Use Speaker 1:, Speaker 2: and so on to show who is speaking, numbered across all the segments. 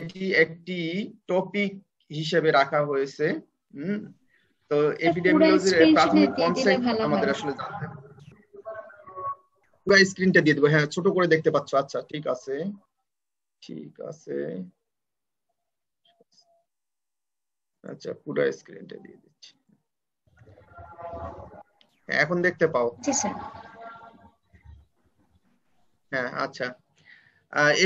Speaker 1: এটি একটি টপিক হিসেবে রাখা হয়েছে। তো এপিডেমিওলজির প্রাথমিক কনসেপ্ট আমাদের আসলে জানতে হবে। পুরো স্ক্রিনটা দিয়ে দেব। হ্যাঁ, ছোট করে দেখতে পাচ্ছ। আচ্ছা, ঠিক আছে ঠিক আছে। আচ্ছা, পুরো স্ক্রিনটা দিয়ে দিচ্ছি। এখন দেখতে পাও?
Speaker 2: জি স্যার।
Speaker 1: হ্যাঁ, আচ্ছা।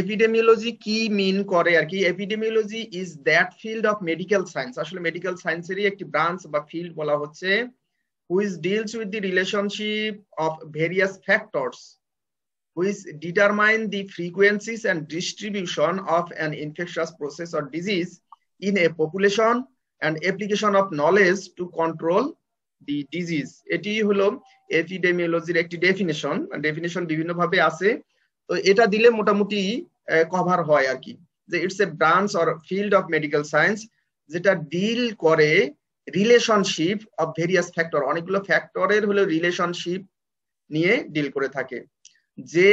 Speaker 1: এপিডেমিওলজি কি মিন করে আর কি? Epidemiology is that field of medical science, আসলে মেডিকেল সায়েন্সেরই একটি ব্রাঞ্চ বা ফিল্ড বলা হচ্ছে, which deals with the relationship of various factors which determine the frequencies and distribution of an infectious process or disease in a population and application of knowledge to control the disease. এটি হলো এপিডেমিওলজির একটি definition বিভিন্ন ভাবে আছে। তো এটা দিলে মোটামুটি কভার হয় আর কি, যে it's a branch or field of medical science যেটা ডিল করে রিলেশনশিপ অফ ভেরিয়াস ফ্যাক্টর, অনেকগুলো ফ্যাক্টরের হলো রিলেশনশিপ নিয়ে ডিল করে থাকে, যে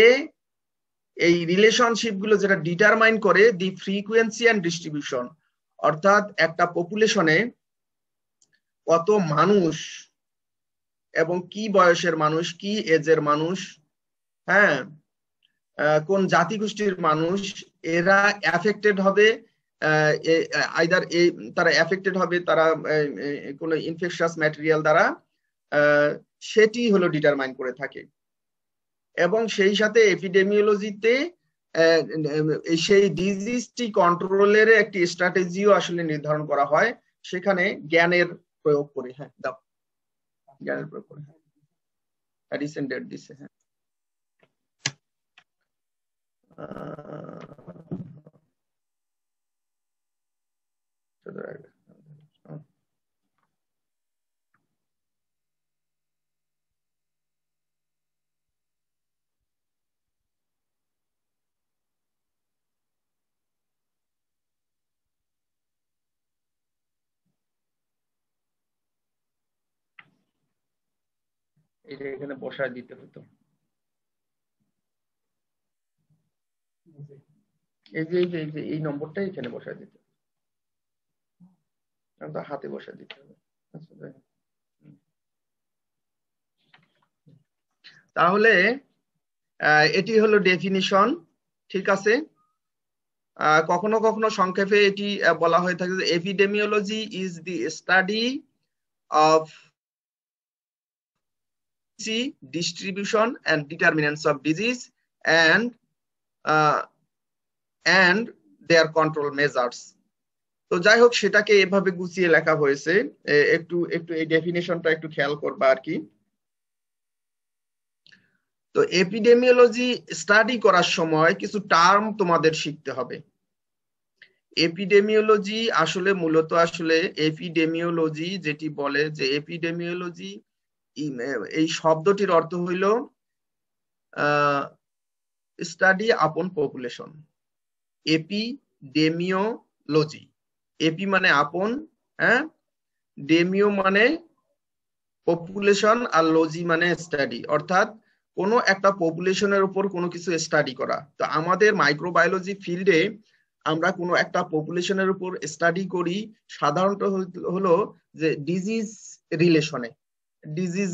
Speaker 1: এই রিলেশনশিপ গুলো যেটা ডিটারমাইন করে দি ফ্রিকোয়েন্সি এন্ড ডিস্ট্রিবিউশন, অর্থাৎ একটা পপুলেশনে কত মানুষ এবং কি বয়সের মানুষ, কি এজের মানুষ, হ্যাঁ, কোন জাতিগোষ্ঠীর মানুষ এরা এফেক্টেড হবে, আইদার তারা এফেক্টেড হবে তারা কোন ইনফেকশাস ম্যাটেরিয়াল দ্বারা, সেটি হলো ডিটারমাইন করে থাকে। এবং সেই সাথে এপিডেমিওলজিতে সেই ডিজিজটি কন্ট্রোলের একটি স্ট্র্যাটেজিও আসলে নির্ধারণ করা হয়, সেখানে জ্ঞানের প্রয়োগ করে। হ্যাঁ, দাও, জ্ঞানের প্রয়োগ করে। রিসেন্ট ডেট দিছে। হ্যাঁ, এটা এখানে বসায় দিতে হতো। এই নম্বরটা এখানে বসায় দিতে, হাতে বসায় দিতে হবে। তাহলে এটি হলো ডেফিনিশন, ঠিক আছে। কখনো কখনো সংক্ষেপে এটি বলা হয়ে থাকে যে epidemiology is the study of distribution and determinants of disease and their control measures. তো যাই হোক, সেটাকে এভাবে গুছিয়ে লেখা হয়েছে। একটু এই ডেফিনেশনটা একটু খেয়াল করবা আর কি। তো এপিডেমিওলজি স্টাডি করার সময় কিছু টার্ম তোমাদের শিখতে হবে। এপিডেমিওলজি আসলে মূলত এপিডেমিওলজি যেটি বলে যে এপিডেমিওলজি, এই শব্দটির অর্থ হইল স্টাডি আপন পপুলেশন। এপিডেমিওলজি, এপি মানে আপন, হ্যাঁ, ডেমিও মানে পপুলেশন, আর লজি মানে স্টাডি, অর্থাৎ কোনো একটা পপুলেশনের উপর কোনো কিছু স্টাডি করা। তো আমাদের মাইক্রোবায়োলজি ফিল্ডে আমরা কোনো একটা পপুলেশনের উপর স্টাডি করি সাধারণত হলো যে ডিজিজ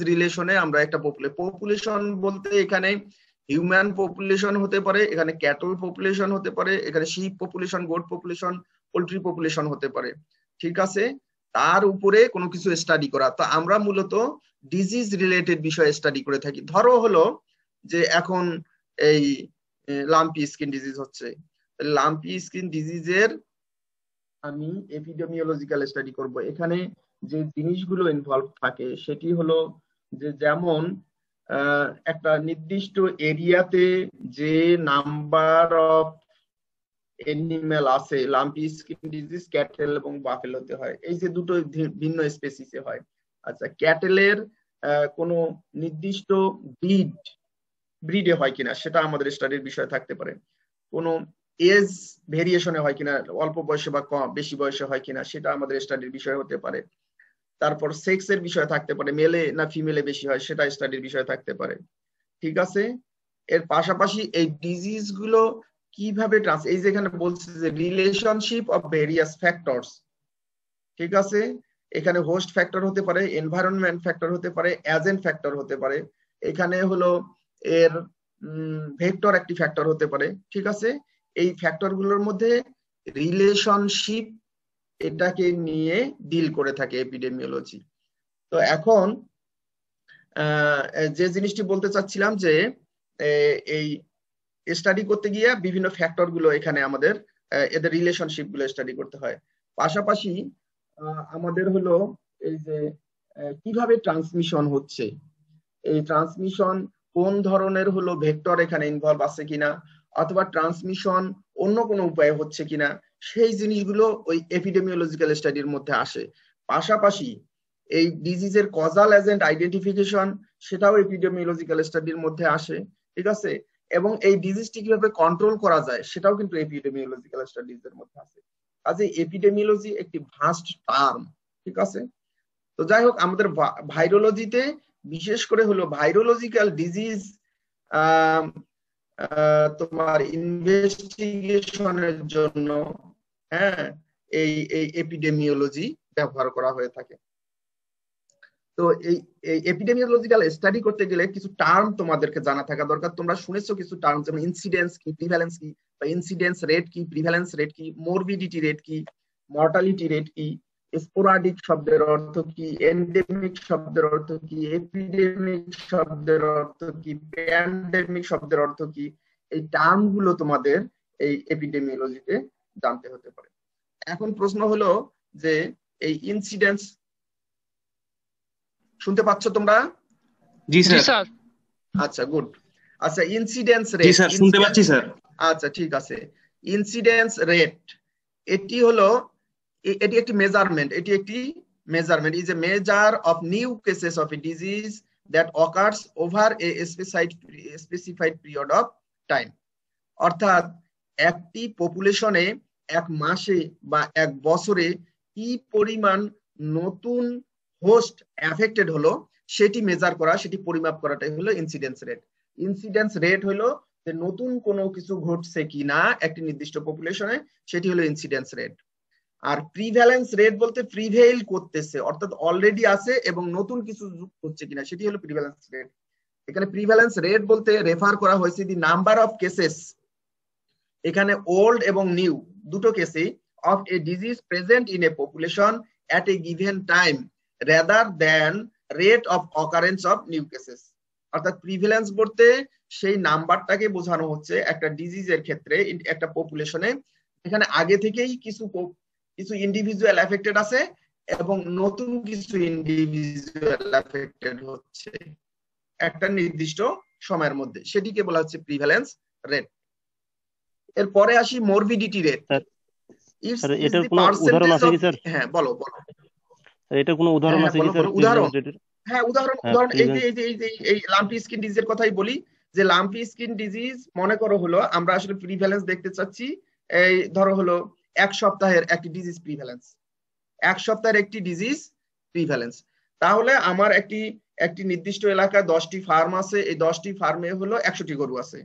Speaker 1: রিলেশনে আমরা একটা পপুলেশন বলতে এখানে হিউম্যান পপুলেশন হতে পারে, এখানে ক্যাটল পপুলেশন হতে পারে, এখানে ship population, goat population, poultry population হতে পারে, ঠিক আছে। তার উপরে কোনো কিছু স্টাডি করা। তো আমরা মূলত ডিজিজ রিলেটেড বিষয়ে স্টাডি করে থাকি। ধরো হলো যে এখন এই লাম্পি স্কিন ডিজিজ হচ্ছে, লাম্পি স্কিন ডিজিজের আমি এপিডেমিওলজিক্যাল স্টাডি করব। এখানে যে জিনিসগুলো ইনভলভ থাকে সেটি হলো যে যেমন একটা নির্দিষ্ট এরিয়াতে যে নাম্বার অফ এনিম্যাল আছে, লাম্পি স্কিন ডিজিজ ক্যাটেল এবং বাফেলোতে হয়, এই যে দুটো ভিন্ন স্পেসিসে হয়। আচ্ছা, ক্যাটেলের কোনো নির্দিষ্ট ব্রিডে হয় কিনা সেটা আমাদের স্টাডির বিষয় থাকতে পারে, কোনো এজ ভেরিয়েশনে হয় কিনা, অল্প বয়সে বা কম বেশি বয়সে হয় কিনা সেটা আমাদের স্টাডির বিষয় হতে পারে। তারপর সেক্সের বিষয় থাকতে পারে, মেলে না ফিমেলে বেশি হয় সেটা স্টাডির বিষয় থাকতে পারে, ঠিক আছে। এর পাশাপাশি এই ডিজিজ গুলো কিভাবে এই যেখানে বলছে যে রিলেশনশিপ অফ ভেরিয়াস ফ্যাক্টরস, ঠিক আছে, এখানে হোস্ট ফ্যাক্টর হতে পারে, এনভায়রনমেন্ট ফ্যাক্টর হতে পারে, এজেন্ট ফ্যাক্টর হতে পারে, এখানে হলো এর ভেক্টর একটি ফ্যাক্টর হতে পারে, ঠিক আছে। এই ফ্যাক্টর গুলোর মধ্যে রিলেশনশিপ এটাকে নিয়ে ডিল করে থাকে এপিডেমিওলজি। তো এখন যে জিনিসটি বলতে চাচ্ছিলাম যে এই স্টাডি করতে গিয়ে বিভিন্ন ফ্যাক্টর গুলো এখানে আমাদের এদের রিলেশনশিপ গুলো স্টাডি করতে হয়। পাশাপাশি আমাদের হলো এই যে কিভাবে ট্রান্সমিশন হচ্ছে, এই ট্রান্সমিশন কোন ধরনের হলো ভেক্টর এখানে ইনভলভ আছে কিনা, অথবা ট্রান্সমিশন অন্য কোনো উপায়ে হচ্ছে কিনা, সেই জিনিসগুলো ওই এপিডেমিওলজিক্যাল স্টাডির মধ্যে আসে। পাশাপাশি এই ডিজিজের কজাল এজেন্ট আইডেন্টিফিকেশন, সেটাও এপিডেমিওলজিক্যাল স্টাডির মধ্যে আসে, ঠিক আছে। এবং এই ডিজিজটি কিভাবে কন্ট্রোল করা যায় সেটাও কিন্তু এপিডেমিওলজিক্যাল স্টাডিজ এর মধ্যে আছে। কাজে এপিডেমিওলজি একটি ভাস্ট টার্ম, ঠিক আছে। তো যাই হোক, আমাদের ভাইরোলজিতে বিশেষ করে হলো ভাইরোলজিক্যাল ডিজিজ তোমার ইনভেস্টিগেশনের জন্য হ্যাঁ এই এপিডেমিওলজি ব্যবহার করা হয়ে থাকে। তো এই এপিডেমিওলজিক্যাল স্টাডি করতে গেলে কিছু টার্ম তোমাদেরকে জানা থাকা দরকার। তোমরা শুনেছো কিছু টার্ম, যেমন ইনসিডেন্স কি, প্রিভ্যালেন্স কি, বা ইনসিডেন্স রেট কি, প্রিভ্যালেন্স রেট কি, মরবিডিটি রেট কি, মর্টালিটি রেট কি, স্পোরাডিক শব্দের অর্থ কি, এন্ডেমিক শব্দের অর্থ কি, এপিডেমিক শব্দের অর্থ কি, প্যান্ডেমিক শব্দের অর্থ কি। এই টার্ম গুলো তোমাদের এই এপিডেমিওলজিতে জানতে হতে পারে। এখন প্রশ্ন হলো যে এই ইনসিডেন্স, শুনতে পাচ্ছ তোমরা?
Speaker 2: জি স্যার।
Speaker 1: আচ্ছা, গুড। আচ্ছা, ইনসিডেন্স রেট।
Speaker 2: জি স্যার, শুনতে পাচ্ছি স্যার।
Speaker 1: আচ্ছা, ঠিক আছে। ইনসিডেন্স রেট এটি হলো এটি একটি measurement, is a measure of new cases of a disease that occurs over a specified period of time. অর্থাৎ একটি পপুলেশনে এক মাসে বা এক বছরে কি পরিমাণ নতুন হোস্ট এফেক্টেড হলো সেটি মেজার করা, সেটি পরিমাপ করাটাই হলো ইনসিডেন্স রেট। ইনসিডেন্স রেট হলো যে নতুন কোনো কিছু ঘটছে কিনা একটি নির্দিষ্ট পপুলেশনে, সেটি হলো ইনসিডেন্স রেট। আর প্রিভ্যালেন্স রেট বলতে প্রিভেইল করতেছে, অর্থাৎ অলরেডি আছে এবং নতুন কিছু যুক্ত হচ্ছে কিনা, সেটি হলো প্রিভ্যালেন্স রেট। এখানে প্রিভ্যালেন্স রেট বলতে রেফার করা হয়েছে দি নাম্বার অফ কেসেস, এখানে ওল্ড এবং নিউ দুটো কেসে, of A disease present in a population at a given time rather than rate of occurrence of new cases. অর্থাৎ প্রিভ্যালেন্স বলতে সেই নাম্বারটাকে বোঝানো হচ্ছে একটা ডিজিজের ক্ষেত্রে একটা পপুলেশনে এখানে আগে থেকেই কিছু ইন্ডিভিজুয়াল এফেক্টেড আছে এবং নতুন কিছু ইন্ডিভিজুয়াল এফেক্টেড হচ্ছে একটা নির্দিষ্ট সময়ের মধ্যে, সেটিকে বলা হচ্ছে প্রিভ্যালেন্স রেট। এরপরে আসি মরবিডিটি রেট।
Speaker 3: এটার কোনো উদাহরণ আছে কি স্যার?
Speaker 1: হ্যাঁ, বলো।
Speaker 3: এটার কোনো উদাহরণ আছে কি স্যার?
Speaker 1: উদাহরণ এই লাম্পি স্কিন ডিজিজের কথাই বলি, যে লাম্পি স্কিন ডিজিজ মনে করো হলো আমরা আসলে প্রিভ্যালেন্স দেখতে চাচ্ছি, এই ধরো হলো এক সপ্তাহের একটি ডিজিজ প্রিভ্যালেন্স, এক সপ্তাহের একটি ডিজিজ প্রিভ্যালেন্স। তাহলে আমার একটি নির্দিষ্ট এলাকায় 10টি ফার্ম আছে, এই 10টি ফার্মে হলো 100টি গরু আছে।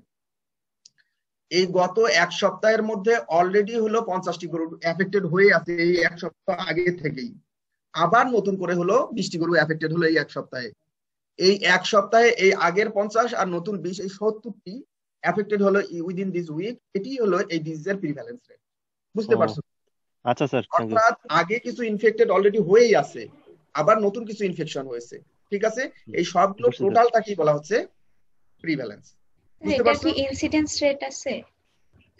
Speaker 1: এই গত এক সপ্তাহের মধ্যে অলরেডি হলো 50টি গরু এফেক্টেড হয়ে আছে এই এক সপ্তাহ আগে থেকেই, আবার নতুন করে হলো 20টি গরু এফেক্টেড হলো এই এক সপ্তাহে। এই এক সপ্তাহে এই আগের 50 আর নতুন 20, এই 70টি এফেক্টেড হলো উইদিন দিস উইক। এটি হলো এই ডিজিজের প্রিভ্যালেন্স রেট। বুঝতে পারছো?
Speaker 3: আচ্ছা স্যার।
Speaker 1: অর্থাৎ আগে কিছু ইনফেক্টেড অলরেডি হয়েই আছে, আবার নতুন কিছু ইনফেকশন হয়েছে, ঠিক আছে। এই সবগুলো টোটালটা কি বলা হচ্ছে? প্রিভ্যালেন্স। বুঝতে পারছো?
Speaker 4: এটা কি ইনসিডেন্স রেট আছে?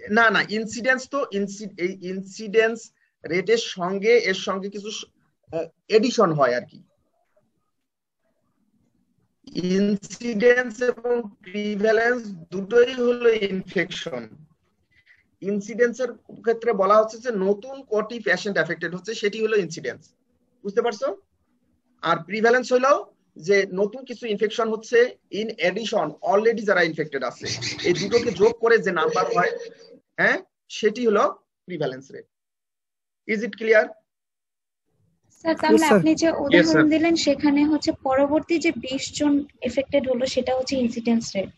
Speaker 1: না, ইনসিডেন্স তো এই ইনসিডেন্স রেটের সঙ্গে এর সঙ্গে কিছু এডিশন হয় আর কি। ইনসিডেন্স এবং প্রিভ্যালেন্স দুটোই হলো ইনফেকশন। ইনসিডেন্সের ক্ষেত্রে বলা হচ্ছে যে নতুন কটি পেশেন্ট এফেক্টেড হচ্ছে, সেটি হলো ইনসিডেন্স। বুঝতে পারছো? আর প্রিভ্যালেন্স হলো যে নতুন কিছু ইনফেকশন হচ্ছে ইন এডিশন অলরেডি যারা ইনফেক্টেড আছে, এই দুটোকে যোগ করে যে নাম্বার হয়, হ্যাঁ, সেটি হলো prevalence rate. Is it clear?
Speaker 4: Sir, তাহলে আপনি যে উদাহরণ দিলেন সেখানে হচ্ছে পরবর্তী যে 20 জন এফেক্টেড হলো সেটা হচ্ছে ইনসিডেন্স রেট।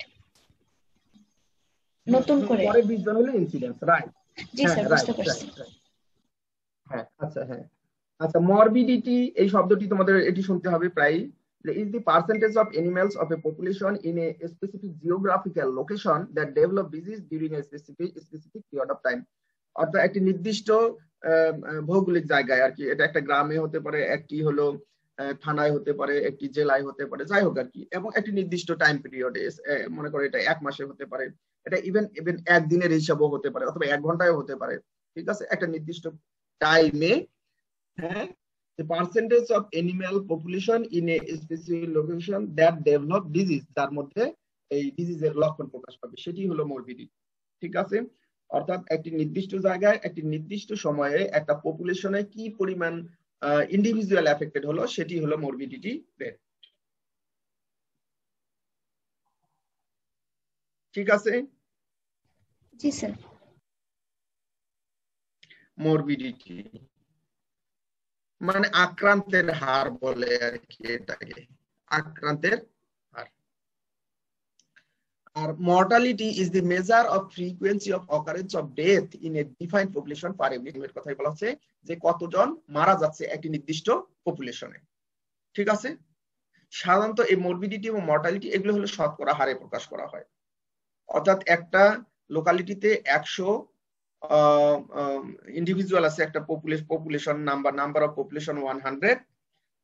Speaker 4: নতুন করে
Speaker 1: পরে 20 জন হলো ইনসিডেন্স, রাইট?
Speaker 4: জি স্যার, বুঝতে পারছি।
Speaker 1: হ্যাঁ, আচ্ছা মরবিডিটি এই শব্দটি তোমাদের এটি শুনতে হবে প্রায়। is the percentage of animals of a population in a specific geographical location that develop disease during a specific period of time। অর্থাৎ একটি নির্দিষ্ট ভৌগোলিক জায়গায় আর কি, এটা একটা গ্রামে হতে পারে, একটি হলো থানায় হতে পারে, একটি জেলায় হতে পারে, যাই হোক আর কি, এবং একটি নির্দিষ্ট টাইম পিরিয়ডে, মনে করো এটা 1 মাসে হতে পারে, এটা ইভেন একদিনের হিসাবও হতে পারে, অথবা 1 ঘন্টায়ও হতে পারে, ঠিক আছে, একটা নির্দিষ্ট টাইমে। হ্যাঁ, the percentage of animal population in a specific location that develop disease, তার মধ্যে এই ডিজিজের লক্ষণ প্রকাশ পাবে, সেটি হলো মরবিডিটি। ঠিক আছে, অর্থাৎ একটি নির্দিষ্ট জায়গায় একটি নির্দিষ্ট সময়ে একটা পপুলেশনে কি পরিমাণ ইন্ডিভিজুয়াল এফেক্টেড হলো, সেটি হলো মরবিডিটি রেট। ঠিক আছে,
Speaker 4: জি স্যার।
Speaker 1: মরবিডিটি মানে আক্রান্তের হার বলে আর কি, এটাকে আক্রান্তের হার। আর mortality is the measure of frequency of occurrence of death in a defined population per unit. এর কথাই বলা হচ্ছে যে কতজন মারা যাচ্ছে একটি নির্দিষ্ট পপুলেশনে। ঠিক আছে, সাধারণত এই মরবিডিটি এবং মর্টালিটি এগুলো হলো শতকরা হারে প্রকাশ করা হয়। অর্থাৎ একটা লোকালিটিতে 100 ইন্ডিভিজুয়াল আছে, একটা পপুলেশন নাম্বার অফ পপুলেশন 100,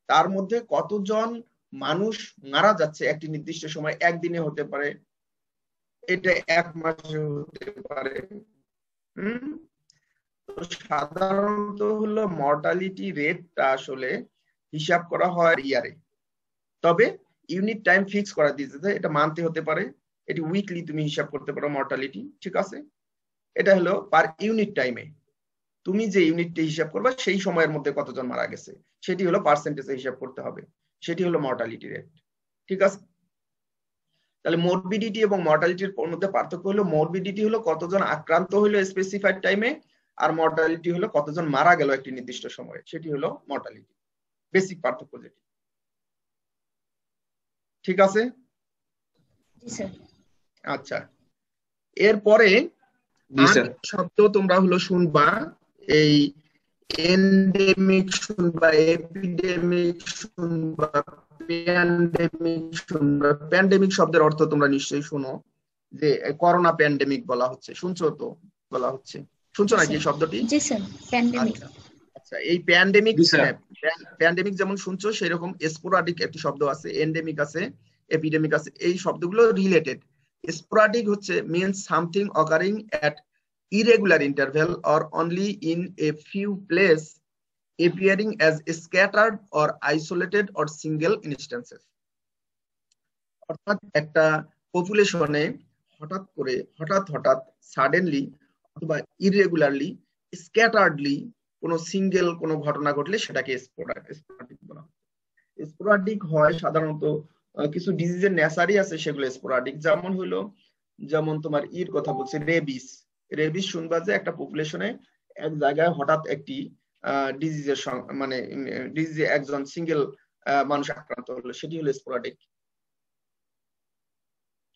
Speaker 1: তার মধ্যে কতজন মানুষ মারা যাচ্ছে একটি নির্দিষ্ট সময়, একদিনে হতে পারে, এটা 1 মাসে হতে পারে। সাধারণত হলো মর্টালিটি রেটটা আসলে হিসাব করা হয় ইয়ারে, তবে ইউনিট টাইম ফিক্স করা দিয়েছে, এটা মানতে হতে পারে, এটি উইকলি তুমি হিসাব করতে পারো মর্টালিটি। ঠিক আছে, এটা হলো পার ইউনিট টাইমে তুমি যে ইউনিটটি হিসাব করবে সেই সময়ের মধ্যে কতজন মারা গেছে, সেটি হলো পার্সেন্টেজে হিসাব করতে হবে, সেটি হলো মর্টালিটি রেট। ঠিক আছে, তাহলে মরবিডিটি এবং মর্টালিটির মধ্যে পার্থক্য হলো মরবিডিটি হলো কতজন আক্রান্ত হলো স্পেসিফাইড টাইমে, আর মর্টালিটি হলো কতজন মারা গেল একটি নির্দিষ্ট সময়ে, সেটি হলো মর্টালিটি। বেসিক পার্থক্য যেটি। ঠিক আছে, আচ্ছা, এরপরে শব্দ তোমরা হলো শুনবা, এই এন্ডেমিক শুনবা, এপিডেমিক শুনবা, প্যান্ডেমিক শুনবা। প্যান্ডেমিক শব্দের অর্থ তোমরা নিশ্চয়ই শুনো, যে করোনা প্যান্ডেমিক বলা হচ্ছে, শুনছো তো, বলা হচ্ছে, শুনছো নাকি এই শব্দটি?
Speaker 4: জি স্যার, প্যান্ডেমিক।
Speaker 1: আচ্ছা, এই প্যান্ডেমিক, প্যান্ডেমিক যেমন শুনছো সেরকম স্পোরাডিক একটি শব্দ আছে, এন্ডেমিক আছে, এপিডেমিক আছে, এই শব্দগুলো রিলেটেড। স্পোরাডিক হচ্ছে means something occurring at irregular interval or only in a few places, appearing as scattered or isolated or single instances। অর্থাৎ একটা পপুলেশনে হঠাৎ সাডেনলি অথবা ইররেগুলারলি, স্ক্যাটার্ডলি কোনো সিঙ্গেল কোনো ঘটনা ঘটলে সেটাকে স্পোরাডিক বলা হয়। স্পোরাডিক হয় সাধারণত কিছু ডিজিজের নেচারই আছে, সেগুলো স্পোরাডিক। যেমন তোমার কথা বলছে রেবিস শুনবা যে একটা পপুলেশনে এক জায়গায় হঠাৎ একটি ডিজিজের মানে ডিজিজে একজন সিঙ্গেল মানুষ আক্রান্ত হলো, সেটি হলো স্পোরাডিক।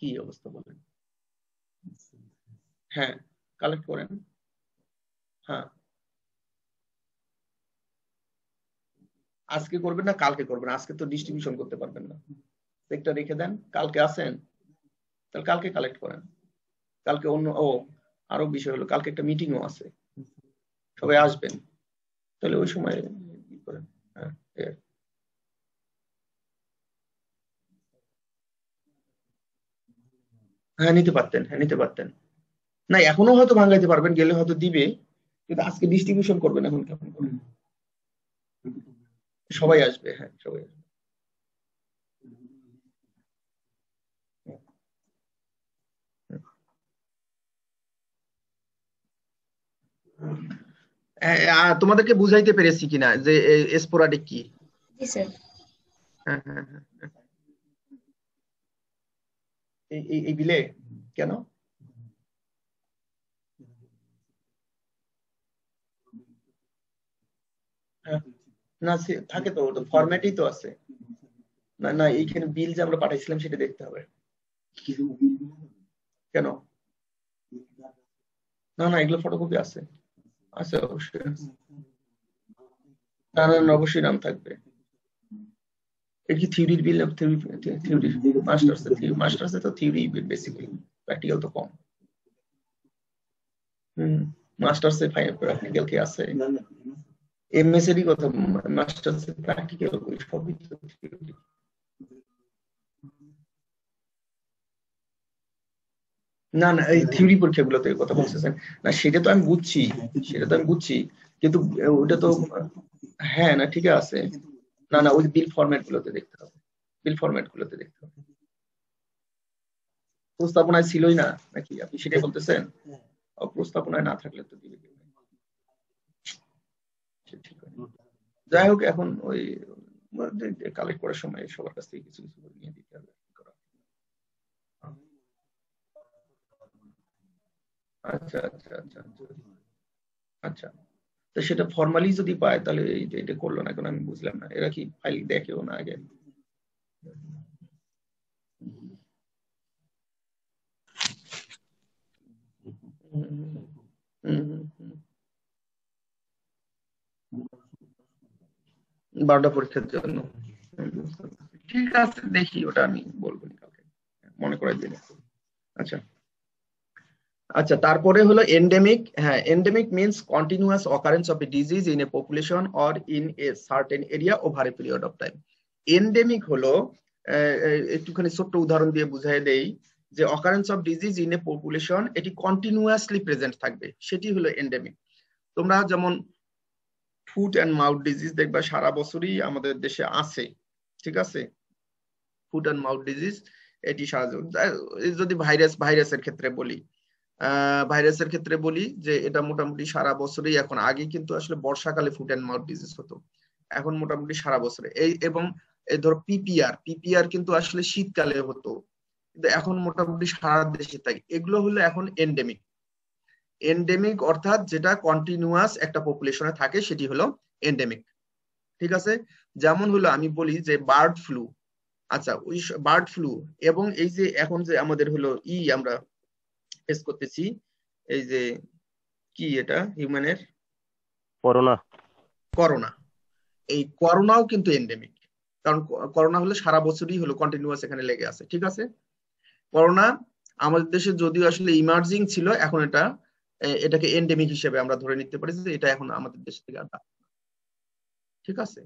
Speaker 1: কি অবস্থা বলেন? হ্যাঁ, কালেক্ট করেন। হ্যাঁ, আজকে করবেন না কালকে করবেন, আজকে তো ডিস্ট্রিবিউশন করতে পারবেন না, একটা রেখে দেন, কালকে আসেন, তাহলে কালকে কালেক্ট করেন। কালকে আরো বিষয় হলো কালকে একটা মিটিংও আছে, সবাই আসবেন, তাহলে ওই সময় কি করেন। হ্যাঁ নিতে পারতেন, না এখনো হয়তো ভাঙাইতে পারবেন, গেলে হয়তো দিবে, কিন্তু আজকে ডিস্ট্রিবিউশন করবেন এখন কেমন করে? সবাই আসবে, হ্যাঁ সবাই আসবে। তোমাদেরকে বুঝাইতে পেরেছি কিনা যে স্পোরাডিক কি?
Speaker 4: জি স্যার।
Speaker 1: এই বিলে কেন না থাকে, তো ফরম্যাটই তো আছে। না এইখানে বিল যে আমরা পাঠাইছিলাম সেটা দেখতে হবে। কেন না না, এগুলো ফটোকপি আছে, আছে অবশ্যই। না না, অবশ্যই নাম থাকবে। এটা কি থিওরির বিল? থিওরি মাস্টার্সে তো থিওরি বেসিক্যালি, প্র্যাকটিক্যাল তো কম। মাস্টার্সে প্র্যাকটিক্যাল কি আছে? এমএস এরই কথা, মাস্টার্সে প্র্যাকটিক্যাল সবই তো থিওরি। না না, এই থিওরি পরীক্ষাগুলোতে কথা বলতেছেন না, সেটা তো আমি বুঝছি, কিন্তু ওটা তো হ্যাঁ না, ঠিক আছে। না না, ওই বিল ফরম্যাট গুলোতে দেখতে হবে, প্রস্তাবনায় ছিলই না নাকি? আপনি সেটাই বলতেছেন? প্রস্তাবনায় না থাকলে তো দিবে। যাই হোক, এখন ওই কালেক্ট করার সময় সবার কাছ থেকে কিছু কিছু করে নিয়ে দিতে হবে। আচ্ছা আচ্ছা আচ্ছা আচ্ছা, তো সেটা ফর্মালি যদি পায় তাহলে এটা করলো না কেন আমি বুঝলাম না। এরা কি ফাইল দেখেও না আগে? বারোটা পরীক্ষার জন্য, ঠিক আছে, দেখি ওটা আমি বলবো কালকে, মনে করাই দিন। আচ্ছা আচ্ছা, তারপরে হলো এন্ডেমিক। হ্যাঁ, endemic means continuous occurrence of A disease in a population or in a certain area over a period of time. Endemic হলো, একটুখানি ছোট্ট উদাহরণ দিয়ে বুঝাই দেই, যে occurrence of disease in a population এটি কন্টিনিউয়াসলি প্রেজেন্ট থাকবে, সেটি হলো এন্ডেমিক। তোমরা যেমন ফুট অ্যান্ড মাউথ ডিজিজ দেখবা সারা বছরই আমাদের দেশে আছে, ঠিক আছে? ফুট অ্যান্ড মাউথ ডিজিজ এটি সারা, যদি ভাইরাসের ক্ষেত্রে বলি যে এটা মোটামুটি সারা বছরই এখন, আগে কিন্তু আসলে বর্ষাকালে ফুট অ্যান্ড মাউথ ডিজিজ হতো, এখন মোটামুটি সারা বছরে। এবং এই ধরো পিপিআর কিন্তু আসলে শীতকালে হতো, কিন্তু এখন মোটামুটি সারা দেশে থাকে। এগুলো হলো এখন এন্ডেমিক অর্থাৎ যেটা কন্টিনিউয়াস একটা পপুলেশনে থাকে, সেটি হলো এন্ডেমিক, ঠিক আছে? যেমন হলো আমি বলি যে বার্ড ফ্লু। আচ্ছা, ওই বার্ড ফ্লু এবং এই যে এখন যে আমাদের হলো আমরা ফেস করতেছি, এই যে কি এটা হিউম্যানের করোনা, এই করোনাও কিন্তু এন্ডেমিক, কারণ করোনা হলো সারা বছরই হলো কন্টিনিউয়াস এখানে লেগে আছে, ঠিক আছে? করোনা আমাদের দেশে যদিও আসলে ইমার্জিং ছিল, এখন এটাকে এন্ডেমিক হিসেবে আমরা ধরে নিতে পারি যে এটা এখন আমাদের দেশ থেকে আর, ঠিক আছে?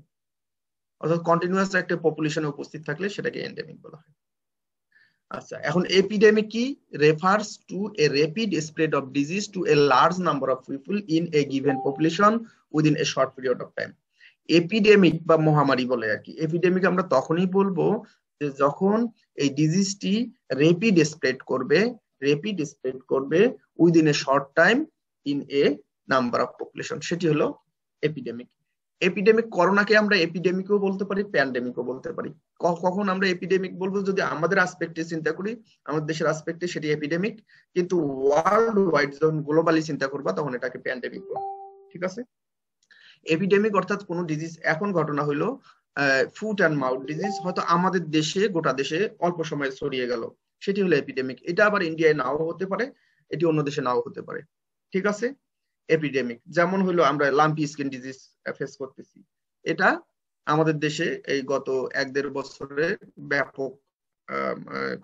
Speaker 1: অর্থাৎ কন্টিনিউয়াস একটা পপুলেশনে উপস্থিত থাকলে সেটাকে এন্ডেমিক বলা হয়। আচ্ছা, এখন এপিডেমিক কি? Refers to A rapid spread of disease to a large number of people in a given population within a short period of time. Epidemic বা মহামারী বলে আর কি। এপিডেমিক আমরা তখনই বলবো যে যখন এই ডিজিজটি র্যাপিড স্প্রেড করবে within a short time in a number of population, সেটি হলো এপিডেমিক। করোনাকে আমরা এপিডেমিকও বলতে পারি, প্যান্ডেমিকও বলতে পারি। কখন আমরা এপিডেমিক বলবো? যদি আমাদের আসপেক্টে চিন্তা করি, আমাদের দেশের আসপেক্টে সেটি এপিডেমিক, কিন্তু ওয়ার্ল্ড ওয়াইড যখন গ্লোবালি চিন্তা করবা তখন এটাকে প্যান্ডেমিক বলবো, ঠিক আছে? এপিডেমিক অর্থাৎ কোন ডিজিজ, এখন ঘটনা হলো ফুট অ্যান্ড মাউথ ডিজিজ হয়তো আমাদের দেশে, গোটা দেশে অল্প সময়ে ছড়িয়ে গেল, সেটি হলো এপিডেমিক। এটা আবার ইন্ডিয়ায় নাও হতে পারে, এটি অন্য দেশে নাও হতে পারে, ঠিক আছে? এপিডেমিক যেমন হলো আমরা লাম্পি স্কিন ডিজিজ ফেস করতেছি, এটা আমাদের দেশে এই গত 1-1.5 বছরে ব্যাপক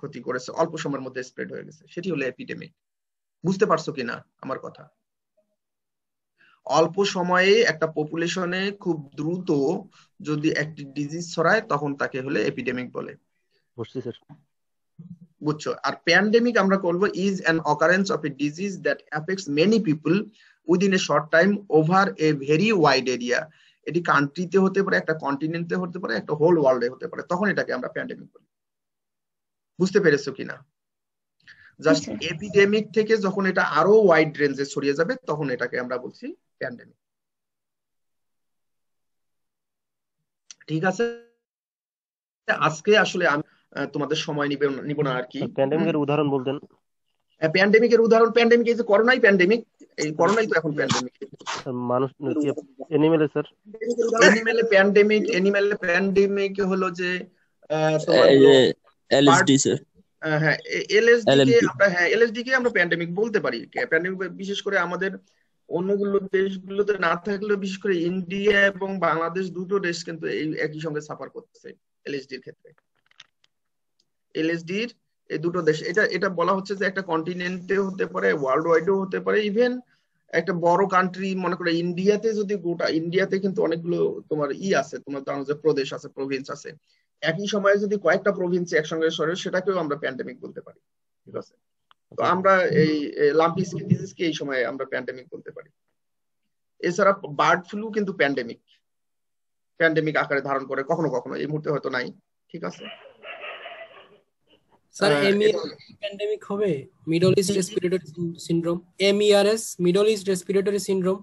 Speaker 1: ক্ষতি করেছে, অল্প সময়ের মধ্যে স্প্রেড হয়ে গেছে, সেটি হলো এপিডেমিক। বুঝতে পারছো কিনা আমার কথা? অল্প সময়ে একটা পপুলেশনে খুব দ্রুত যদি একটি ডিজিজ ছড়ায় তখন তাকে হলে এপিডেমিক বলে। বুঝছো? আর প্যান্ডেমিক আমরা করবো is an occurrence of A disease that affects many people within a short time over a very wide area. এটি কান্ট্রিতে হতে পারে, একটা কন্টিনেন্টে হতে পারে, একটা হোল ওয়ার্ল্ডে হতে পারে, তখন এটাকে আমরা প্যান্ডেমিক বলি। বুঝতে পেরেছো কিনা? জাস্ট এপিডেমিক থেকে যখন এটা আরো ওয়াইড রেঞ্জে ছড়িয়ে যাবে তখন এটাকে আমরা বলছি প্যান্ডেমিক, ঠিক আছে? আজকে আসলে আমি তোমাদের সময় নিব না আর কি।
Speaker 3: প্যান্ডেমিকের উদাহরণ বলতেন?
Speaker 1: প্যান্ডেমিকের উদাহরণ, প্যান্ডেমিক এই যে করোনাই প্যান্ডেমিক, এই করোনাই তো এখন প্যান্ডেমিক।
Speaker 3: মানুষ এনিমেলে স্যার,
Speaker 1: এনিমেলে প্যান্ডেমিক হলো যে
Speaker 5: এলএসডি স্যার,
Speaker 1: হ্যাঁ এলএসডি কে
Speaker 5: LMP
Speaker 1: আমরা আমরা প্যান্ডেমিক বলতে পারি। প্যান্ডেমিক বিশেষ করে আমাদের অন্যগুলো দেশগুলোতে না থাকলেও বিশেষ করে ইন্ডিয়া এবং বাংলাদেশ দুটো দেশ কিন্তু এই একই সঙ্গে সাফার করতেছে এলএসডির ক্ষেত্রে। এলএসডির এই দুটো দেশ, এটা বলা হচ্ছে যে একটা কন্টিনেন্টে হতে পারে, ওয়ার্ল্ড ওয়াইডও হতে পারে, ইভেন একটা বড় কান্ট্রি মনে করো ইন্ডিয়াতে, যদি গোটা ইন্ডিয়াতে কিন্তু অনেকগুলো তোমার আছে, তোমার জানো যে প্রদেশ আছে, প্রভিন্স আছে, একই সময়ে যদি কয়েকটা প্রভিন্স একসঙ্গে সরে সেটাকেও আমরা প্যান্ডেমিক বলতে পারি। ঠিক আছে, তো আমরা এই লাম্পি স্কিন ডিজিজকে এই সময়ে আমরা প্যান্ডেমিক বলতে পারি। এছাড়া বার্ড ফ্লু কিন্তু প্যান্ডেমিক আকারে ধারণ করে কখনো কখনো, এই মুহূর্তে হয়তো নাই। ঠিক আছে
Speaker 6: স্যার, প্যান্ডেমিক হবে middle east respiratory syndrome, MERS, middle east respiratory syndrome.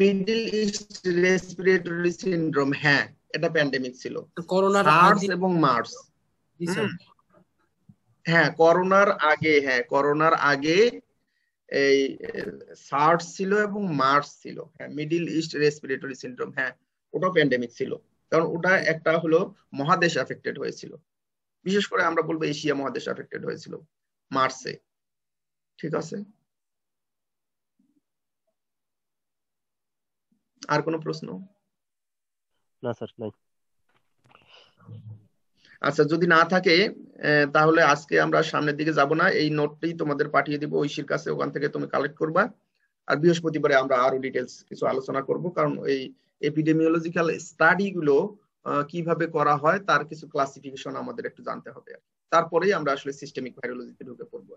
Speaker 1: Middle east respiratory syndrome, হ্যাঁ এটা প্যান্ডেমিক ছিল
Speaker 6: করোনার
Speaker 1: মার্চ এবং মার্চ। হ্যাঁ করোনার আগে এই সার্স ছিল এবং মার্চ ছিল। হ্যাঁ মিডল ইস্ট রেসপিরেটরি সিনড্রোম, হ্যাঁ ওটাও প্যান্ডেমিক ছিল, কারণ ওটা একটা হলো মহাদেশ এফেক্টেড হয়েছিল, বিশেষ করে আমরা বলবো এশিয়া মহাদেশ এফেক্টেড হয়েছিল মার্চে। ঠিক আছে, আর কোনো প্রশ্ন?
Speaker 3: না স্যার, নাই।
Speaker 1: আচ্ছা, যদি না থাকে তাহলে আজকে আমরা সামনের দিকে যাব না, এই নোটটি তোমাদের পাঠিয়ে দিব ঐশীর কাছে, ওখান থেকে তুমি কালেক্ট করবা। আর বৃহস্পতিবারে আমরা আরো ডিটেলস কিছু আলোচনা করব, কারণ এই এপিডেমিওলজিক্যাল স্টাডি গুলো কিভাবে করা হয় তার কিছু ক্লাসিফিকেশন আমাদের একটু জানতে হবে, তারপরেই আমরা আসলে সিস্টেমিক ভাইরোলজিতে ঢুকে পড়বো।